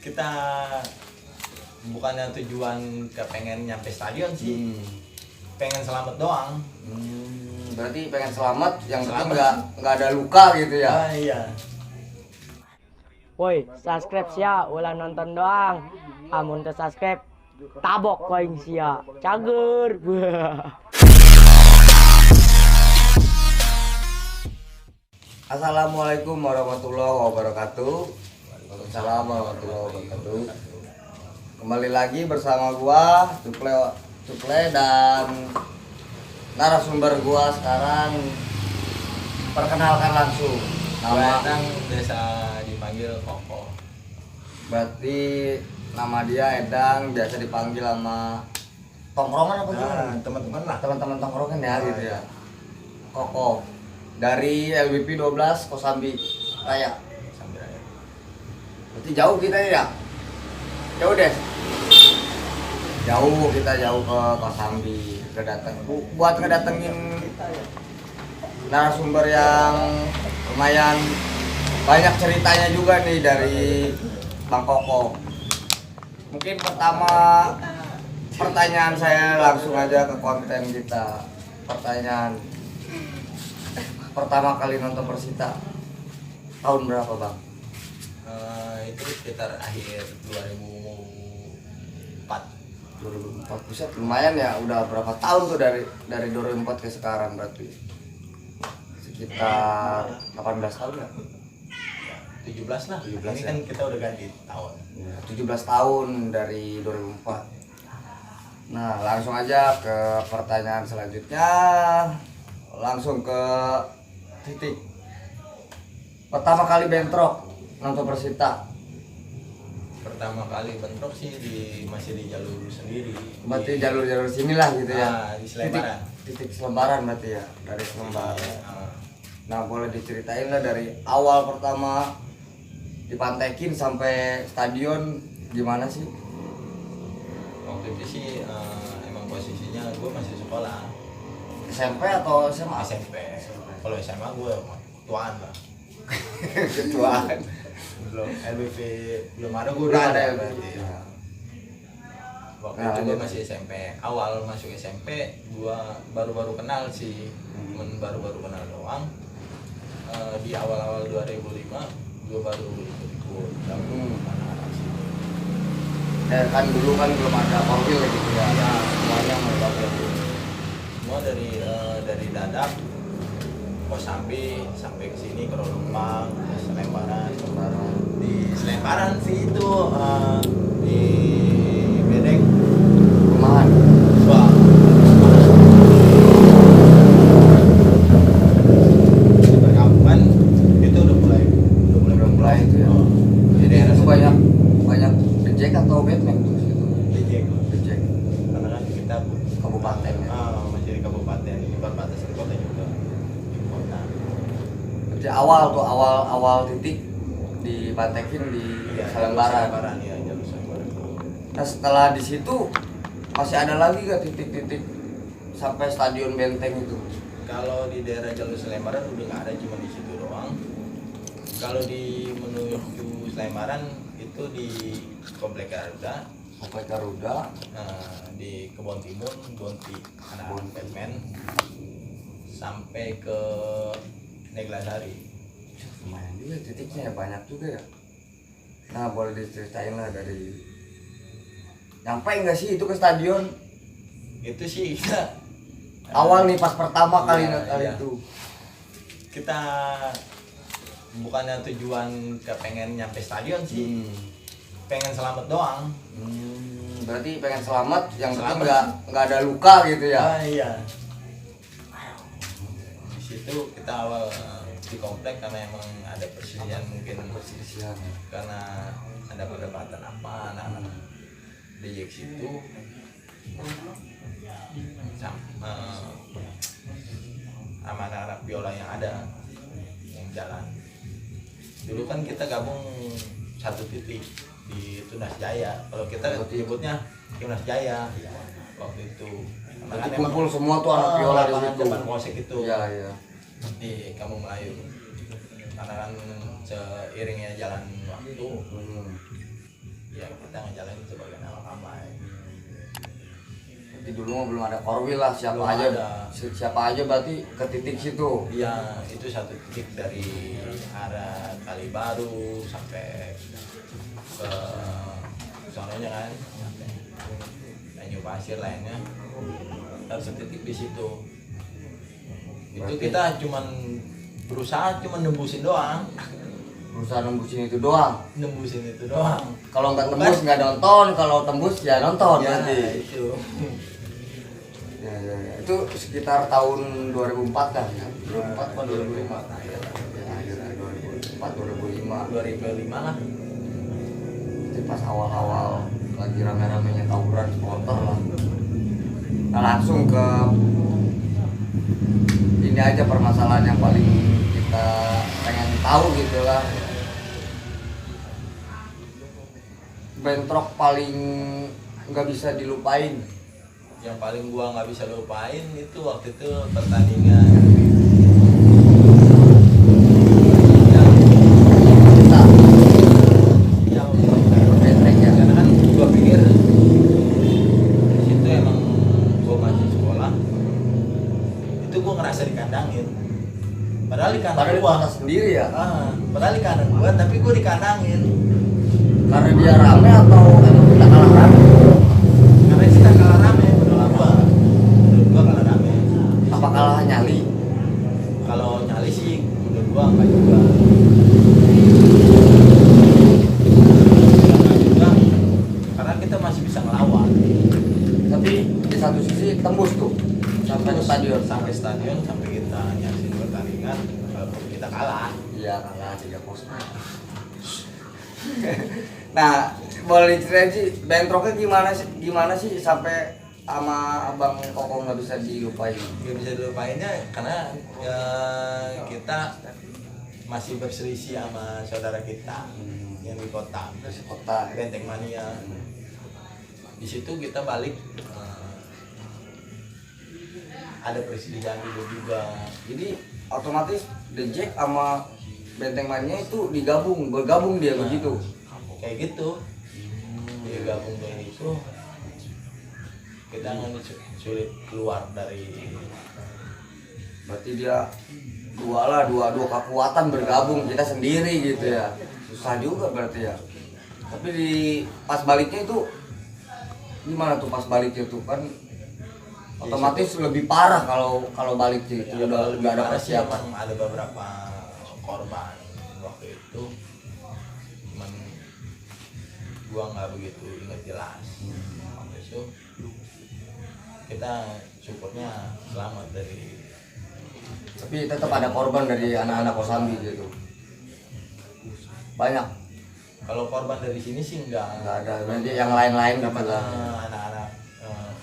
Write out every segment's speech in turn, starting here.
kita bukannya tujuan kepengen nyampe stadion sih, pengen selamat doang. Berarti pengen selamat, yang penting nggak ada luka gitu ya. Iya. Woi, subscribe sia, ulah nonton doang. Amun teu subscribe, tabok koing sia. Cager. Assalamualaikum warahmatullahi wabarakatuh. Waalaikumsalam warahmatullahi wabarakatuh. Kembali lagi bersama gua Cuple dan narasumber gua sekarang. Perkenalkan langsung. Nama Edang biasa dipanggil Koko. Berarti nama dia Edang, biasa dipanggil sama tongkrongan apa gimana? Teman-teman lah. Teman-teman tongkrongan ya Oh, gitu iya. ya. Koko dari LBP 12 Kosambi Raya. Sambil aja. Berarti jauh kita ya? Jauh deh. Jauh ke Kosambi, buat ngedatengin narasumber yang lumayan banyak ceritanya juga nih dari Bang Koko. Mungkin pertanyaan saya langsung aja ke konten kita. Pertanyaan pertama kali nonton Persita tahun berapa, Bang? Itu sekitar akhir 2004. Buset, lumayan ya, udah berapa tahun tuh dari 2004 ke sekarang, berarti sekitar 18 tahun ya? 17 lah. 17 Ini ya. kan kita udah ganti tahun. 17 tahun dari 2004. Nah, langsung aja ke pertanyaan selanjutnya. Langsung ke titik. Pertama kali bentrok nonton Persita. Pertama kali bentrok sih masih di jalur sendiri. Berarti jalur-jalur sinilah gitu ya. Di Selembaran. Titik Selembaran berarti ya, dari Selembaran. Ah, Nah, boleh diceritain lah dari awal pertama dipantekin sampai stadion gimana sih? waktu itu sih emang posisinya gue masih sekolah SMP atau SMA? SMP. Kalau SMA gue tuaan lah. Ketuaan. Belum LBP belum ada, gue Belum udah ada ada LBP. berarti. Waktu Nah, itu gue lanjut. masih SMP. Awal masuk SMP gue baru-baru kenal sih, baru-baru kenal doang. Di awal-awal 2005 gue baru ikut gabung anak-anak sih. Kan dulu kan belum ada profil gitu ya. Semuanya mau profil. Semua dari Dadak, Kosambi sampai ke sini ke Rolumpang, Selembaran. Di Selembaran sih itu di Bedeng. Rumahan. Wah. Di perkampungan itu udah mulai itu ya. Oh, di Jadi daerah itu banyak reject atau Batman tuh situ. Dijek. Reject Karena kan kita kabupaten ya. masih di kabupaten, ini perbatasan kota juga. Di kota. Berarti awal titik dipantekin di Iya, Selembaran. Selembaran ya, jalur Selembaran. Nah, setelah di situ masih ada lagi gak titik-titik sampai stadion Benteng itu? Kalau di daerah jalur Selembaran udah nggak ada, cuma di situ doang. Kalau di menuju Selembaran itu di Komplek Garuda, Sampai Garuda, di Kebon Timur, Bonti, anak-anak Batman, sampai ke Neglasari. lumayan juga titiknya ya, banyak juga ya. Nah, boleh diceritain lah dari nyampe nggak sih itu ke stadion? Itu sih kita Awal nih pas pertama kali iya. itu. Kita bukannya tujuan kepengen nyampe stadion sih, pengen selamat doang. Berarti pengen selamat, yang penting Selamat. nggak ada luka gitu ya. Iya. Di situ kita awal di komplek karena emang ada perselisihan, mungkin Perselisihan. karena ada perdebatan apa anak-anak di situ sama anak-anak biola yang ada yang jalan. Dulu kan kita gabung satu titik di Tunas Jaya. Kalau kita nyebutnya Tunas Jaya waktu itu. Karena Berarti kan kumpul emang- semua tuh anak biola di lapangan situ. Jaman Polsek itu. Iya, iya. Di Kampung Melayu. Karena kan seiringnya jalan waktu Di dulu mah belum ada korwil lah, siapa Belum aja ada. siapa aja berarti ke titik situ. Iya, itu satu titik dari arah Kali Baru sampai ke sononya kan, sampai Tanjung Pasir lainnya. Harus titik di situ. Itu Berarti- kita berusaha nembusin doang, Berusaha nembusin itu doang. nembusin itu doang. Kalau nggak tembus nggak nonton, kalau tembus ya nonton Ya, berarti. itu. Ya. Itu sekitar tahun 2004 kan ya? 2004 atau 2005? Ya, akhirnya 2004, 2005. 2005 lah. Itu pas awal-awal lagi rame-ramenya tawuran supporter lah. Nah langsung ke ini aja permasalahan yang paling kita pengen tahu gitu lah. Bentrok paling nggak bisa dilupain. Yang paling gua nggak bisa lupain itu waktu itu pertandingan Kita yang bentrek ya. karena kan gua pikir di situ emang gua masih sekolah, itu gua ngerasa dikandangin, padahal di kandang Padahal di gua kota sendiri ya. padahal di kandang gua tapi gua dikandangin Karena dia rame atau emang kita kalah rame? karena kita kalah rame. Menurut gua kalah rame. Apa kalah nyali? Kalau nyali sih menurut gua enggak juga. Enggak juga karena kita masih bisa ngelawan. Tapi di satu sisi tembus tuh sampai ke stadion. Sampai stadion, sampai kita nyaksiin pertandingan, walaupun kita kalah. Iya kalah 3-0. Nah, boleh diceritain sih bentroknya gimana sih sampai sama abang Koko nggak bisa dilupain? Gak bisa dilupainnya karena ya, kita masih berselisih sama saudara kita yang di kota, Di kota. Benteng Mania. Di situ kita balik, ada perselisihan juga. Jadi otomatis The Jack sama Benteng Mania itu bergabung dia Nah, begitu. kayak gitu. Dia gabung kayak gitu, kita nggak sulit keluar dari. Berarti dia dua kekuatan bergabung, kita sendiri gitu ya. Susah juga berarti ya. Tapi di pas baliknya itu gimana tuh pas baliknya tuh kan otomatis lebih parah kalau baliknya itu Ya, udah lebih nggak ada parah sih, persiapan. emang ada beberapa korban waktu itu, cuman gua nggak begitu ingat jelas. Waktu itu kita syukurnya selamat dari. Tapi tetap ada korban dari anak-anak Kosambi gitu. Banyak Kalau korban dari sini sih nggak enggak ada. Berarti yang lain-lain gitu dapat lah. anak-anak.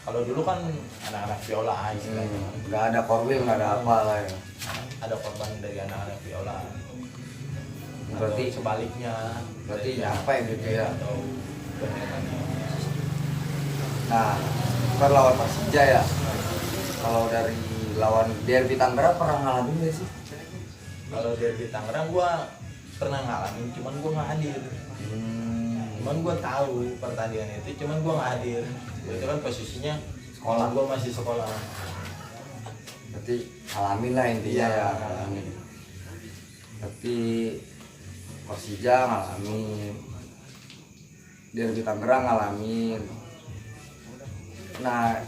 Kalau dulu kan anak-anak viola istilahnya. Nggak ada korwil, nggak ada apa lah ya. Ada korban dari anak-anak viola. Berarti Atau sebaliknya. berarti dari apa ya gitu ya. atau bentengannya. Nah, kan lawan Persija ya. Kalau dari lawan Derby Tangerang pernah ngalamin nggak sih? Kalau derby Tangerang gua pernah ngalamin, cuman gua nggak hadir. Cuman gua tahu pertandingan itu, cuman gua nggak hadir. Itu kan posisinya Sekolah. gua masih sekolah. Berarti ngalamin lah intinya Iya. ya ngalamin. Tapi Persija ngalamin, Derby Tangerang ngalamin. Nah,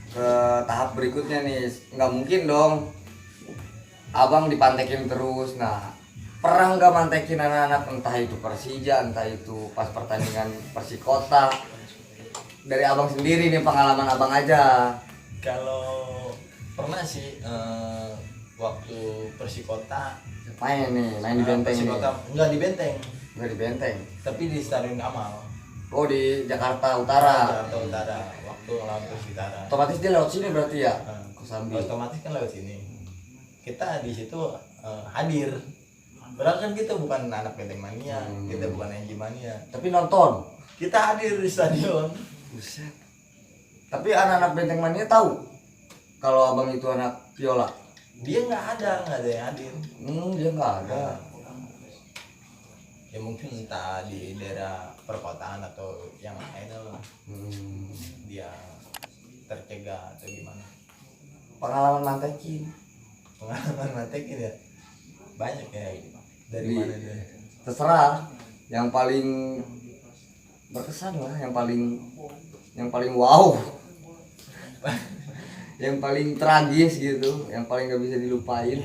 ke tahap berikutnya nih, nggak mungkin dong abang dipantekin terus. Nah, pernah nggak mantekin anak-anak, entah itu Persija, entah itu pas pertandingan Persikota? Dari abang sendiri nih, pengalaman abang aja. Kalau pernah sih waktu Persikota, Main di benteng nih. Persikota enggak di Benteng, Nggak di benteng. tapi di Stadion Kamal, Oh, di Jakarta Utara. Jakarta Utara, waktu lawan Persitara. Otomatis dia lewat sini berarti ya? Nah, Kosambi. otomatis kan lewat sini. Kita di situ hadir. Padahal kan kita bukan anak Benteng Mania, kita bukan NG Mania. Tapi nonton. Kita hadir di stadion. Buset. Tapi anak-anak Benteng Mania tahu kalau abang itu anak viola. Dia nggak ada yang hadir. Dia nggak ada. Ya mungkin entah di daerah perkotaan atau yang lain lah. Hmm. Dia tercegah atau gimana? Pengalaman mantekin. Pengalaman mantekin ya banyak ya, dari Di- mana dia? Terserah, yang paling berkesan lah, yang paling wow, yang paling tragis gitu, yang paling gak bisa dilupain.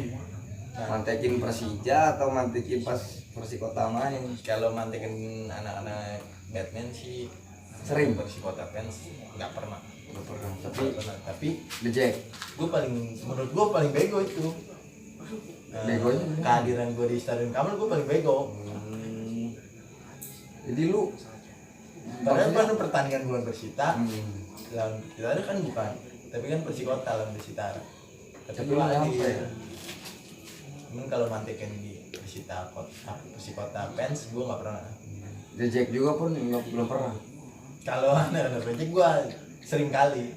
Mantekin Persija atau mantekin pas Persikota main? Kalau mantekin anak-anak Batman sih Sering. Persikota fans nggak pernah. Gak pernah, Nggak pernah. Tapi The Jack. menurut gue paling bego itu. Begonya? Kehadiran gue di Stadion Kamal gue paling bego. Jadi lu Padahal maksudnya- kan pertandingan gue Persita lawan Persita kan bukan, tapi kan Persikota lawan Persita. Tapi Tapi gue lu lagi. nyampe. Cuman kalau mantekin di Persikota fans gue nggak pernah. The Jack juga pun belum pernah. Kalau anak-anak project gue sering kali.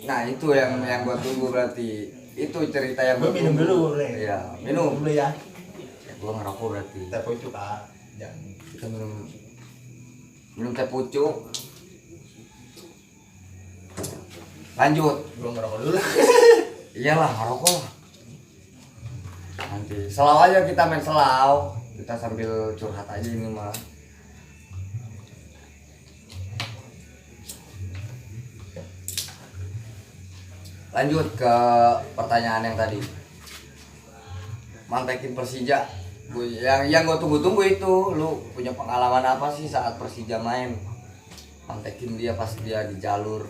Nah itu yang gua tunggu berarti. Itu cerita yang Gue gua minum tunggu. dulu boleh. Iya, minum. dulu ya. Gua ngerokok berarti. Teh pucuk jangan. Kita minum teh pucuk. Lanjut. Gue ngerokok dulu. Iyalah ngerokok lah. Nanti selau aja, kita main selau. Kita sambil curhat aja ini mah. Lanjut ke pertanyaan yang tadi. Mantekin Persija. Yang gue tunggu-tunggu itu, lu punya pengalaman apa sih saat Persija main? Mantekin dia pas dia di jalur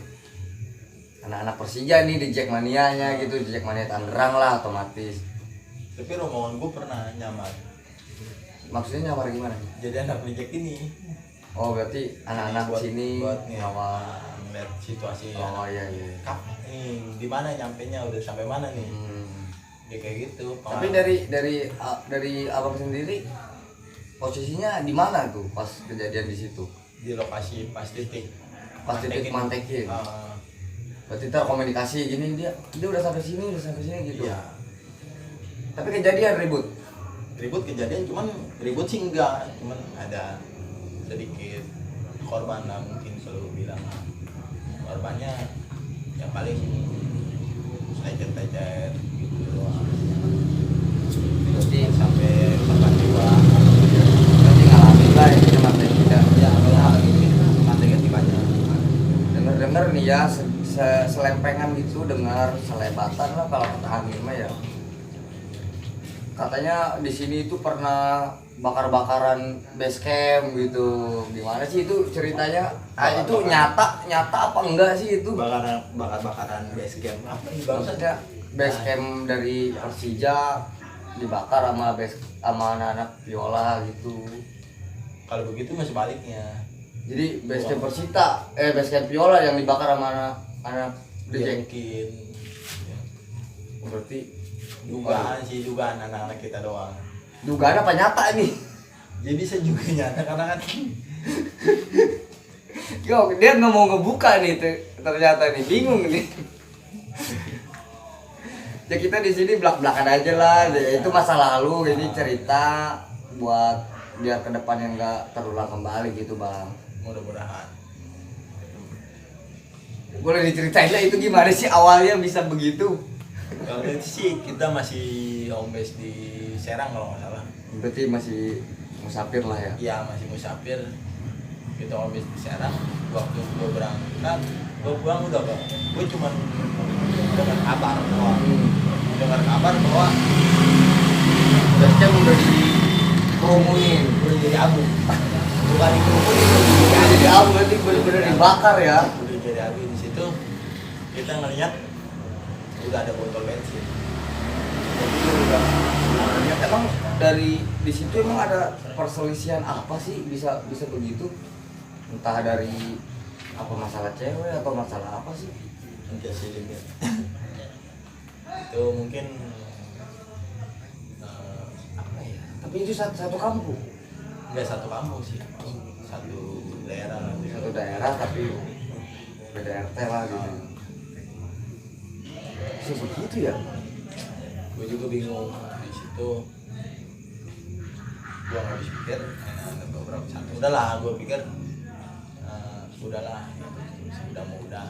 anak-anak Persija nih, di Jackmania-nya gitu, di Jackmania Tangerang lah otomatis. Tapi rombongan gue pernah nyamar. Maksudnya nyamar gimana? Jadi anak project ini. Oh berarti anak-anak Buat- sini buat nih, awal. ngeliat situasi Oh anak. iya iya. Kap, nih di mana nyampenya udah sampai mana nih? Hmm. Ya kayak gitu. Tapi pengalaman. dari abang sendiri posisinya di mana tuh pas kejadian di situ? Di lokasi pas titik. Pas titik mantekin. Ah, Berarti terkomunikasi gini, dia udah sampai sini gitu. iya. Tapi kejadian ribut. Ribut kejadian, cuman ribut sih enggak, cuman ada sedikit korban lah mungkin kalau bilang. Korbannya yang paling lecet-lecet gitu doang. Berarti Sampai korban jiwa. berarti ngalamin lah ini mantekin tidak. Ya kalau mantekin sih banyak. Dengar nih ya, selempengan gitu, dengar selebatan lah kalau kata Hamid mah ya. Katanya di sini itu pernah bakar-bakaran base camp gitu. Gimana sih itu ceritanya? Itu nyata apa enggak sih itu? Bakar-bakaran base camp apa nih bangsat? Maksudnya base camp dari Persija dibakar sama anak-anak Viola gitu. Kalau begitu masih baliknya. Jadi base camp Persita, base camp Viola yang dibakar sama anak The Ya, Jack. mungkin ya, Berarti dugaan anak-anak kita doang. dugaan apa nyata nih? Jadi bisa juga nyata karena kan Yo, dia nggak mau ngebuka nih ternyata nih, bingung nih. Ya kita di sini belak-belakan aja lah, ya, itu masa lalu, ini cerita buat biar kedepannya nggak terulang kembali gitu bang. mudah-mudahan. Boleh diceritain lah itu gimana sih awalnya bisa begitu? Kalau itu sih kita masih home base di Serang kalau nggak salah. Berarti masih musafir lah ya. Iya masih musafir. Kita home base di Serang. Waktu gue berangkat, gue pulang udah bang. Gue cuma dengar kabar bahwa Basecamp udah dikerumunin, udah jadi abu. Bukan dikerumunin, udah jadi abu, berarti bener-bener dibakar ya. Udah jadi abu di situ. Kita ngeliat udah ada botol bensin. Jadi udah Emang dari di situ emang ada perselisihan apa sih bisa begitu? Entah dari apa masalah cewek atau masalah apa sih? enggak sih lihat. Itu mungkin apa ya? Tapi itu satu kampung, Enggak satu kampung sih, satu daerah lah. satu daerah tapi beda RT lah gitu. Sebegitu ya? Gue juga bingung di situ. Gue nggak habis pikir, ada beberapa saat. Udahlah, gue pikir udahlah, terus udah mau udah.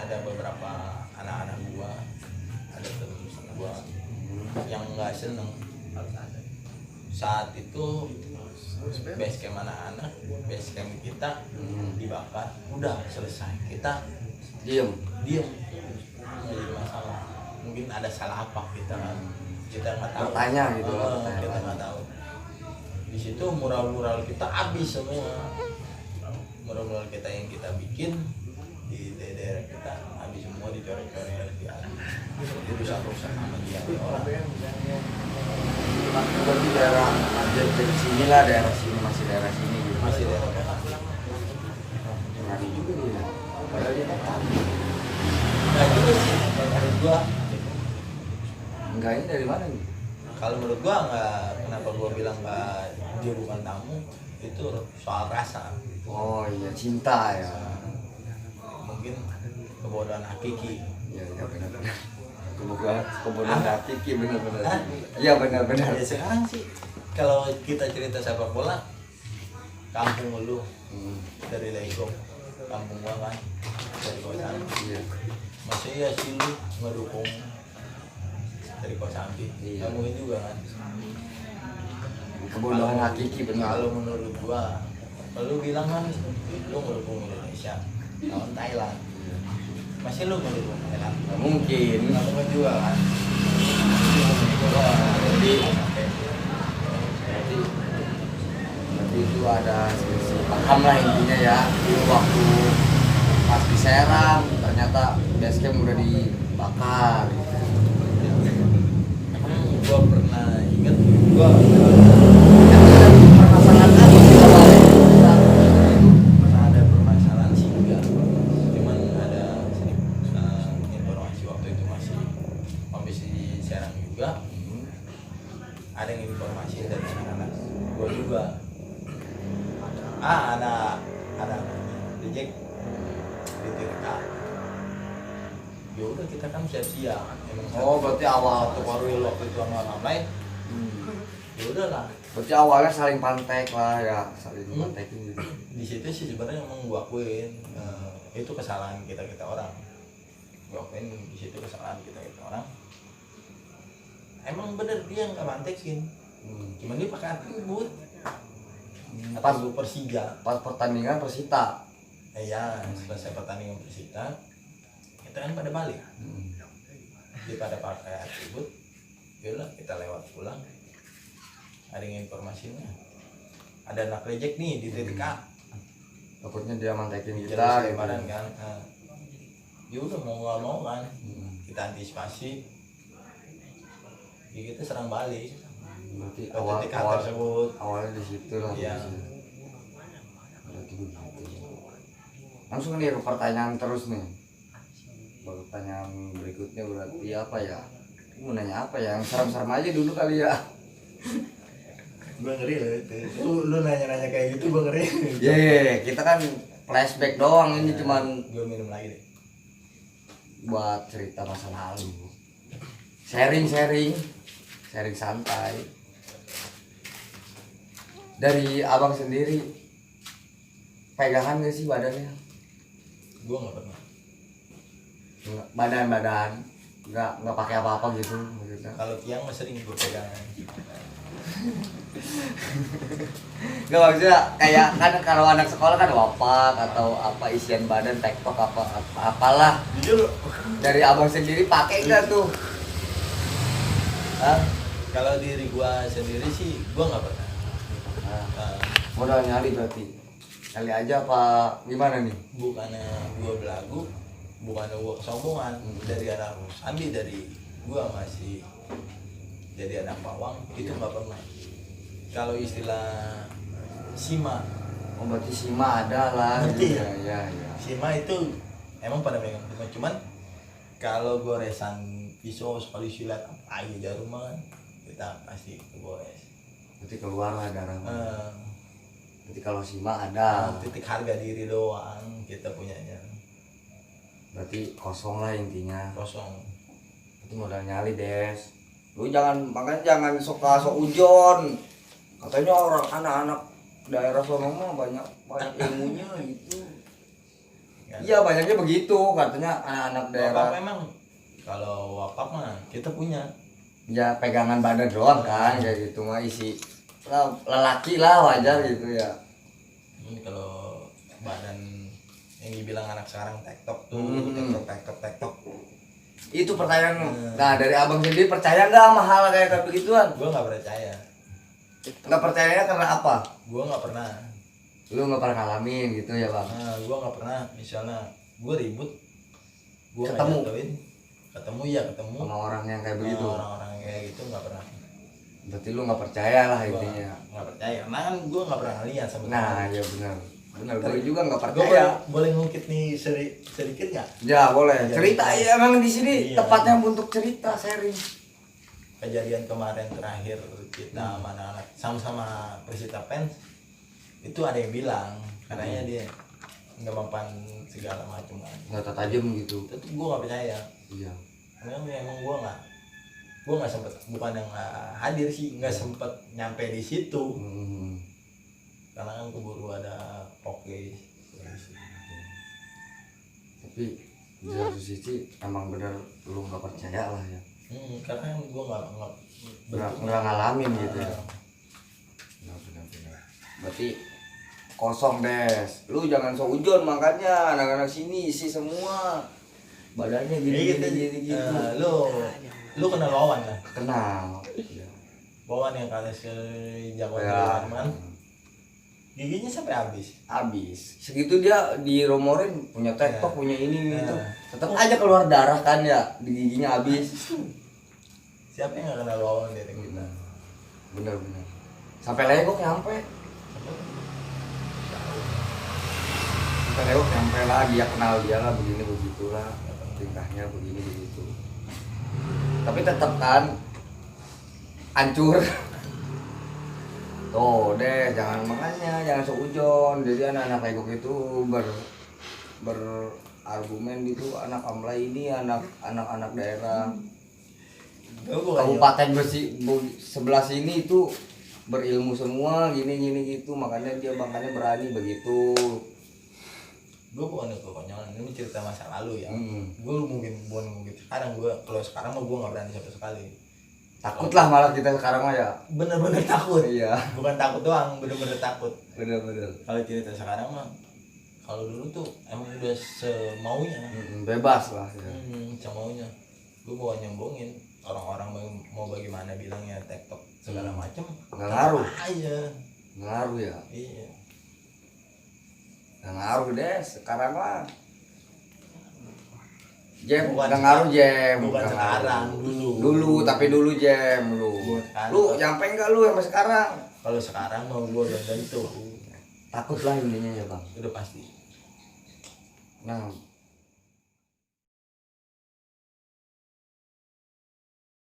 ada beberapa anak-anak gua, ada terus gua yang nggak seneng saat itu base camp anak-anak, base camp kita dibakar, udah selesai, kita Diem. diem, nggak jadi masalah. Mungkin ada salah apa kita kan, kita nggak tahu. Bertanya gitu lah, Kita bertanya. nggak tahu. Di situ mural-mural kita habis semua, mural-mural kita yang kita bikin di daerah kita habis semua, dicoret-coret, dirusak-rusak sama dia orang. Berarti daerah dari sini lah, daerah sini masih daerah sini gitu. Masih daerah kita. Ngeri juga dia. Padahal dia kan Nah juga sih menurut gua. enggak, ini dari mana nih? Kalau menurut gua nggak, kenapa gua bilang nggak, dia bukan tamu, itu soal rasa. Oh iya, cinta ya. Mungkin kebodohan hakiki. Iya, iya benar-benar. Kebodohan hakiki benar-benar. Hah? Iya benar-benar. Ya sekarang sih kalau kita cerita sepak bola, kampung lu dari Lego, kampung gua kan dari Kosambi. Iya. Masih ya sih lu ngedukung dari Kosambi. Iya. Kamu juga kan. Kebodohan hakiki benar. Kalau menurut gua, lu bilang kan lu ngedukung Indonesia lawan Thailand. Masih lu ngedukung Thailand? Nggak mungkin. Nggak mungkin juga kan. Berarti itu ada selisih paham lah intinya ya. Dulu waktu pas di Serang ternyata basecamp udah dibakar. Gua pernah inget, gua Permasalahan apa sih awalnya? pernah ada permasalahan sih enggak, cuman ada informasi waktu itu masih kondisi Serang juga, ada yang informasi dari anak-anak gua juga, ada reject di Tirta. Ya udah kita kan siap-siap. Emang Oh, berarti awal satu Korwil waktu itu sama orang lain. Ya udah lah. Berarti awalnya saling pantek lah ya, saling pantekin gitu. Di situ sih sebenarnya emang gua akuin itu kesalahan kita orang. Gua akuin di situ kesalahan kita orang. Emang bener dia nggak mantekin. Cuman dia pakai atribut. Pas Atribut Persija. pas pertandingan Persita. Ya selesai pertandingan Persita, kita kan pada balik. Dia pada pakai atribut. Yaudah kita lewat pulang. Ada yang informasinya. Ada anak reject nih di titik A. Takutnya dia mantekin Di kita jalur gitu. Lebaran kan. Ya udah mau nggak mau kan. Kita antisipasi. Ya kita serang balik. Berarti Ke titik A tersebut. awalnya di situ lah. Iya. Berarti begitu. Langsung nih ke pertanyaan terus nih. Pertanyaan berikutnya berarti apa ya? Mau nanya apa ya? Yang serem-serem aja dulu kali ya. Gue ngeri loh itu. Lu nanya-nanya kayak gitu gue ngeri. Kita kan flashback doang, ini cuman Gue minum lagi deh. buat cerita masa lalu. Sharing santai. Dari abang sendiri pegangan gak sih badannya? Gue nggak pernah. Nggak, badan nggak pakai apa-apa gitu maksudnya. Kalau tiang mah sering gue pegangan. Nggak, maksudnya kayak kan kalau anak sekolah kan wapak atau apa isian badan tektok apalah. Jujur. Dari abang sendiri pakai nggak tuh? Hah? Kalau diri gue sendiri sih gue nggak pernah. Nah, modal nyali berarti. Kali aja apa gimana nih? Bukannya gue belagu, bukannya gue kesombongan. Dari anak Sambi, dari gue masih jadi anak bawang itu nggak pernah. Kalau istilah sima, Oh, berarti Sima ada lah. Ngerti ya? Ya. sima itu emang pada megang sima. Cuman kalau goresan pisau sekali silat apa aja jarum kan kita pasti kegores. Berarti keluar lah darah. Eh, Berarti kalau Sima ada. titik harga diri doang kita punyanya Berarti kosong lah intinya. kosong. Itu modal nyali, Des. Lu makanya jangan sok ujon. Katanya orang anak-anak daerah sono mah banyak ilmunya gitu. kan? Iya banyaknya begitu katanya anak-anak daerah. Wakaf memang kalau wakaf mah kita punya. Ya pegangan badan doang kan kayak gitu mah isi lelaki lah wajar gitu ya. Ini kalau badan yang dibilang anak sekarang TikTok tuh, TikTok. Itu pertanyaan. Nah dari abang sendiri percaya nggak sama hal kayak begituan? Gue nggak percaya. Nggak percayanya karena apa? Gue nggak pernah. Lu nggak pernah ngalamin gitu ya bang? Nah, gue nggak pernah. Misalnya gue ribut, gue Ketemu? ketemu ya ketemu. Sama orang yang kayak begitu? Orang-orang kayak gitu nggak pernah. Berarti lu nggak percaya lah Gua intinya. nggak percaya. Karena kan gue nggak pernah ngeliat sama Nah ya benar. Benar gue juga nggak Gue percaya. boleh ngungkit nih sedikit nggak? Ya boleh. Ya, Cerita ya emang di sini iya. tepatnya untuk cerita sharing. Kejadian kemarin terakhir kita sama anak sama-sama Persita fans itu ada yang bilang katanya dia nggak mempan segala macam kan. Nggak tajam gitu. Itu gue nggak percaya. Iya. Emang gue nggak sempet, bukan yang nggak hadir sih, nggak sempet nyampe di situ karena kan keburu ada oke. Tapi di satu sisi emang bener lu nggak percaya lah ya. Karena kan gue Nggak ngalamin gitu ya. Benar. Berarti kosong des. Lu jangan seujon makanya anak-anak sini isi semua badannya gini gitu. Lu kenal Wawan lah, Kenal. Iya. Wawan yang kalah jago Ya. teman giginya sampai habis. Habis segitu dia diromorin punya TikTok, Ya. punya ini Ya. gitu. Tetap aja keluar darah kan ya, di giginya habis. Siapa yang nggak kenal Wawan dari kita? Bener. Sampai legok nyampe. Sampai legok nyampe lah, dia kenal dia lah begini begitulah, tingkahnya begini begitu. Tapi tetap kan hancur. Tuh deh, jangan seujon. Jadi anak-anak legok itu berargumen gitu, anak Amlai ini anak-anak daerah kabupaten sebelah sini itu berilmu semua gini gitu, makanya dia makanya berani begitu. Gue bukan kekonyolan, ini cerita masa lalu ya. Gue bukan mungkin sekarang, kalau sekarang mah gue nggak berani sama sekali. Takut lah malah kita sekarang mah ya. Bener-bener takut. Iya. Bukan takut doang, bener-bener takut. Bener. Kalau cerita sekarang mah, kalau dulu tuh emang udah semaunya. Bebas lah ya. Semaunya. Gue bukan nyombongin. Orang-orang mau bagaimana bilangnya TikTok segala macem. Nggak ngaruh. Aja. Ngaruh ya. Iya. Nggak ngaruh deh sekarang lah. Jam Bukan nggak ngaruh jam. bukan Nggak sekarang, ngaruh. dulu. Tapi dulu jam lu. Bukan. Lu nyampe nggak lu sampai sekarang? Kalau sekarang mau gue belum tentu. Takut lah intinya ya bang. Udah pasti. Nah